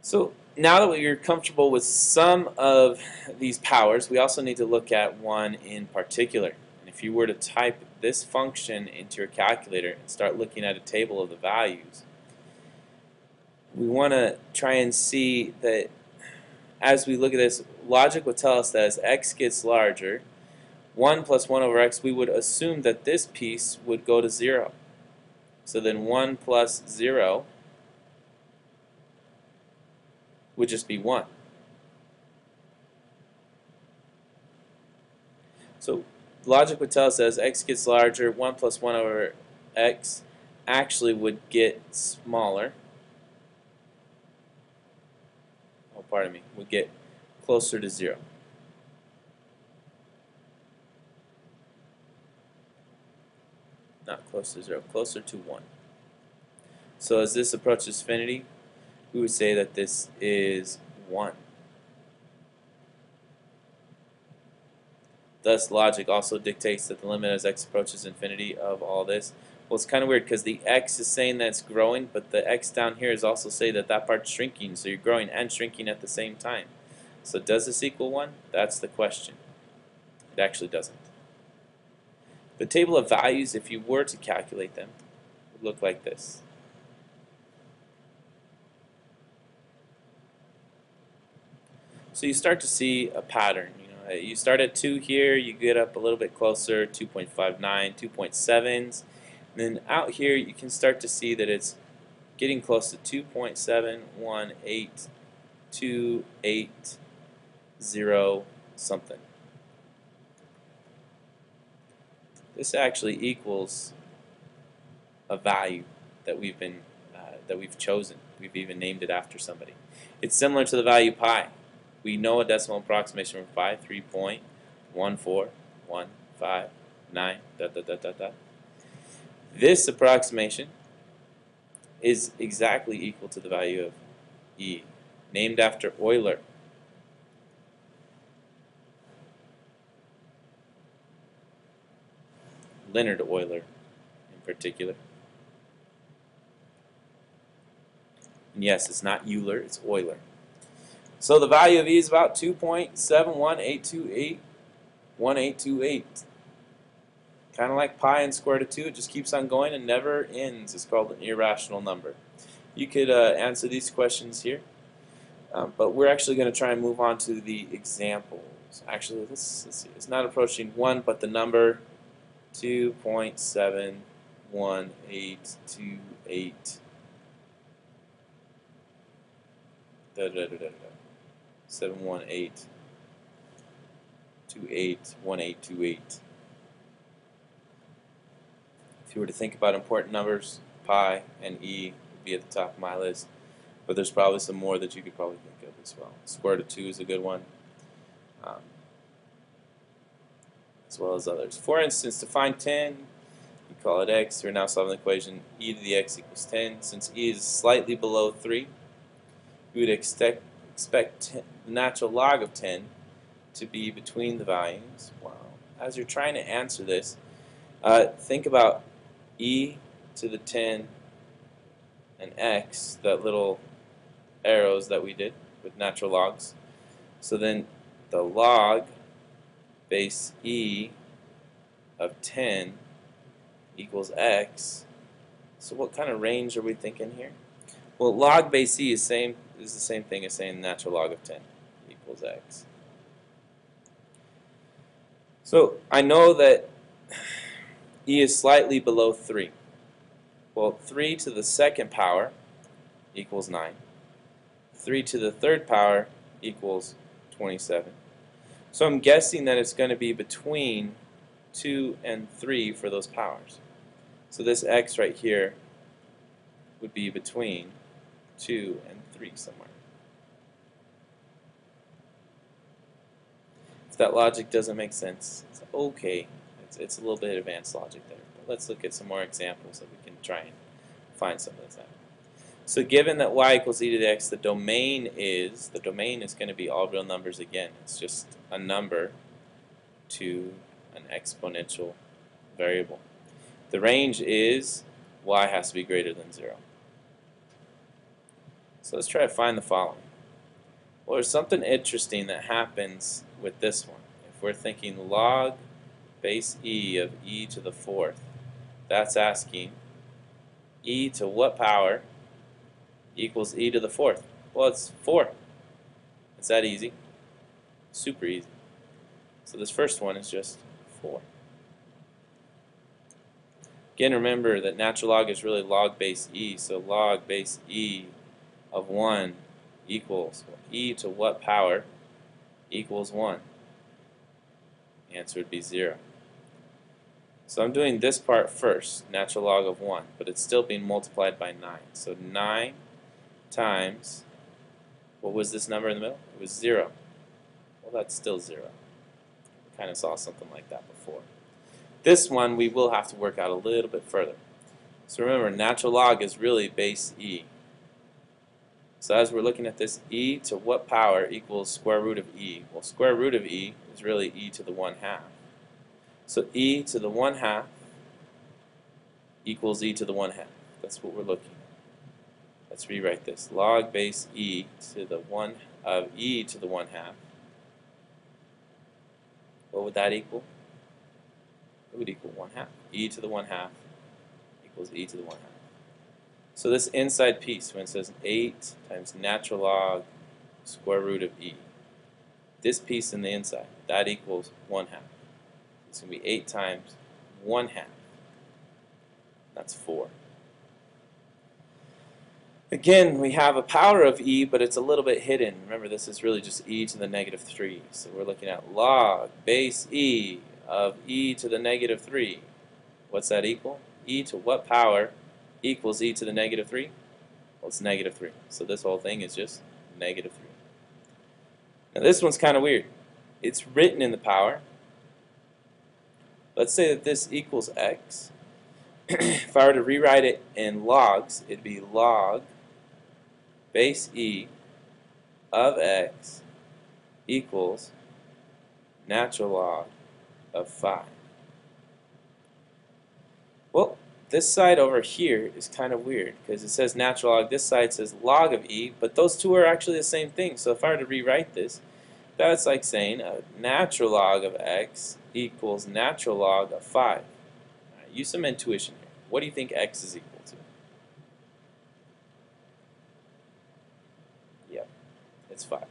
So now that we're comfortable with some of these powers, we also need to look at one in particular. And if you were to type this function into your calculator and start looking at a table of the values, we want to try and see that as we look at this, logic would tell us that as x gets larger, 1 plus 1 over x, we would assume that this piece would go to 0. So then 1 plus 0 would just be 1. So logic would tell us that as x gets larger, 1 plus 1 over x actually would get smaller. Oh, pardon me, would get closer to 0. Not close to 0, closer to 1. So as this approaches infinity, we would say that this is 1. Thus, logic also dictates that the limit as x approaches infinity of all this. Well, it's kind of weird because the x is saying that it's growing, but the x down here is also saying that that part's shrinking, so you're growing and shrinking at the same time. So does this equal 1? That's the question. It actually doesn't. The table of values, if you were to calculate them, would look like this. So you start to see a pattern. You start at 2 here, you get up a little bit closer, 2.59, 2.7s. And then out here you can start to see that it's getting close to 2.71828 something. This actually equals a value that we've chosen. We've even named it after somebody. It's similar to the value pi. We know a decimal approximation for pi, 3.14159. This approximation is exactly equal to the value of E, named after Euler. Leonhard Euler in particular. And yes, it's not Euler, it's Euler. So the value of E is about 2.718281828. Kind of like pi and square root of 2, it just keeps on going and never ends. It's called an irrational number. You could answer these questions here, but we're actually going to try and move on to the examples. Actually, let's see. It's not approaching 1, but the number 2.71828. 718281828. If you were to think about important numbers, pi and E would be at the top of my list, but there's probably some more that you could probably think of as well. Square root of 2 is a good one, as well as others. For instance, to find 10, you call it x. We're now solving the equation e to the x equals 10. Since e is slightly below 3, we would expect the natural log of 10 to be between the values. Wow. As you're trying to answer this, think about e to the 10 and x, that little arrows that we did with natural logs. So then the log base e of 10 equals x. So what kind of range are we thinking here? Well, log base e is the same thing as saying natural log of 10 equals x. So I know that e is slightly below 3. Well, 3 to the second power equals 9. 3 to the third power equals 27. So I'm guessing that it's going to be between 2 and 3 for those powers. So this x right here would be between 2 and 3 somewhere. If that logic doesn't make sense, it's okay. It's a little bit advanced logic there. But let's look at some more examples that we can try and find some of this out. So given that y equals e to the x, the domain is going to be all real numbers again. It's just a number to an exponential variable. The range is y has to be greater than 0. So let's try to find the following. Well, there's something interesting that happens with this one. If we're thinking log base e of e to the fourth, that's asking e to what power equals e to the fourth? Well, it's 4. It's that easy. Super easy. So this first one is just 4. Again, remember that natural log is really log base e, so log base e of 1 equals e to what power equals 1? The answer would be 0. So I'm doing this part first, natural log of 1, but it's still being multiplied by 9. So 9 times, what was this number in the middle? It was 0. Well, that's still 0. We kind of saw something like that before. This one we will have to work out a little bit further. So remember, natural log is really base e. So as we're looking at this, e to what power equals square root of e? Well, square root of e is really e to the 1/2. So e to the 1/2 equals e to the 1/2. That's what we're looking at. Let's rewrite this. Log base e to the 1 of e to the 1/2. What would that equal? It would equal 1/2. E to the 1/2 equals e to the 1/2. So this inside piece, when it says 8 times natural log square root of e, this piece in the inside, that equals 1/2. It's going to be 8 times 1/2. That's 4. Again, we have a power of e, but it's a little bit hidden. Remember, this is really just e to the -3. So we're looking at log base e of e to the -3. What's that equal? E to what power equals e to the -3? Well, it's -3. So this whole thing is just -3. Now this one's kind of weird. It's written in the power. Let's say that this equals x. If I were to rewrite it in logs, it'd be log base e of x equals natural log of 5. Well, this side over here is kind of weird because it says natural log, this side says log of e, but those two are actually the same thing. So if I were to rewrite this, that's like saying a natural log of x equals natural log of 5. Right, use some intuition here. What do you think x is equal to? Yep, it's 5.